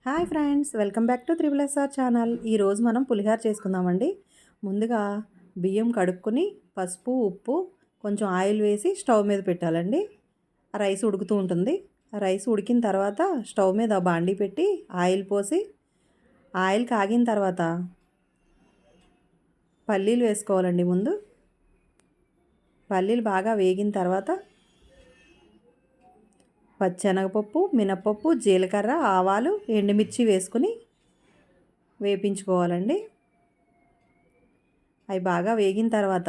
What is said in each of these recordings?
Hi friends, welcome back to triple SR channel. ఈరోజు మనం పులిహోర చేసుకుందామండి. ముందుగా బియ్యం కడుక్కొని పసుపు, ఉప్పు, కొంచెం ఆయిల్ వేసి స్టవ్ మీద పెట్టాలండి. ఆ రైస్ ఉడుకుతూ ఉంటుంది. ఆ రైస్ ఉడికిన తర్వాత స్టవ్ మీద బాండీ పెట్టి ఆయిల్ పోసి, ఆయిల్ కాగిన తర్వాత పల్లీలు వేసుకోవాలండి. ముందు పల్లీలు బాగా వేగిన తర్వాత పచ్చెనగపప్పు, మినప్పప్పు, జీలకర్ర, ఆవాలు, ఎండుమిర్చి వేసుకుని వేపించుకోవాలండి. అవి బాగా వేగిన తర్వాత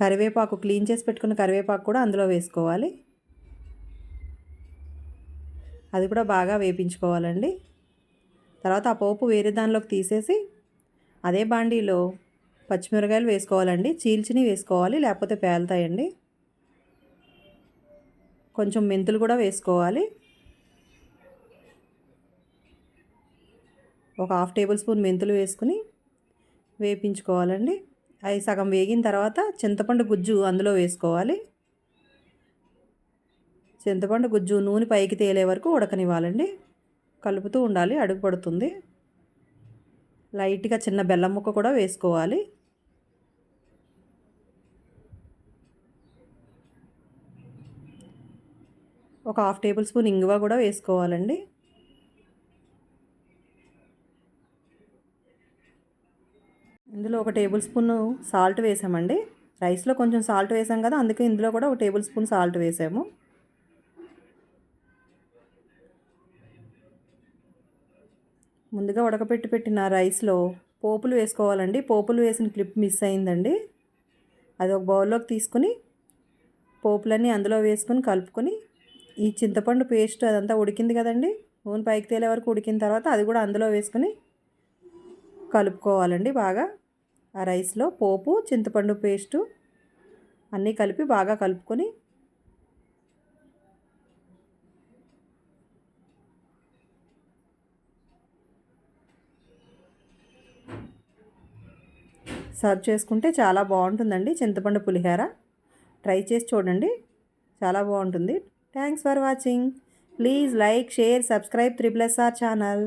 కరివేపాకు, క్లీన్ చేసి పెట్టుకున్న కరివేపాకు కూడా అందులో వేసుకోవాలి. అది కూడా బాగా వేపించుకోవాలండి. తర్వాత ఆ పోపు వేరే దానిలోకి తీసేసి అదే బాండీలో పచ్చిమిరకాయలు వేసుకోవాలండి. చీల్చిని వేసుకోవాలి, లేకపోతే పేలుతాయండి. కొంచెం మెంతులు కూడా వేసుకోవాలి. ఒక 1/2 టేబుల్ స్పూన్ మెంతులు వేసుకుని వేపించుకోవాలండి. అవి సగం వేగిన తర్వాత చింతపండు గుజ్జు అందులో వేసుకోవాలి. చింతపండు గుజ్జు నూనె పైకి తేలే వరకు ఉడకనివ్వాలండి. కలుపుతూ ఉండాలి, అడుగు పడుతుంది. లైట్గా చిన్న బెల్లం ముక్క కూడా వేసుకోవాలి. ఒక 1/2 టేబుల్ స్పూన్ ఇంగువ కూడా వేసుకోవాలండి. ఇందులో 1 టేబుల్ స్పూన్ సాల్ట్ వేసామండి. రైస్లో కొంచెం సాల్ట్ వేసాం కదా, అందుకే ఇందులో కూడా 1 టేబుల్ స్పూన్ సాల్ట్ వేసాము. ముందుగా పెట్టిన రైస్లో పోపులు వేసుకోవాలండి. పోపులు వేసిన క్లిప్ మిస్ అయిందండి. అది ఒక బౌల్లోకి తీసుకుని పోపులన్నీ అందులో వేసుకొని కలుపుకొని, ఈ చింతపండు పేస్ట్ అదంతా ఉడికింది కదండి, నూనె పైకి తేలే వరకు ఉడికిన తర్వాత అది కూడా అందులో వేసుకొని కలుపుకోవాలండి. బాగా ఆ రైస్లో పోపు, చింతపండు పేస్టు అన్నీ కలిపి బాగా కలుపుకొని సర్వ్ చేసుకుంటే చాలా బాగుంటుందండి చింతపండు పులిహోర. ట్రై చేసి చూడండి, చాలా బాగుంటుంది. Thanks for watching. Please like, share, subscribe triple SR channel.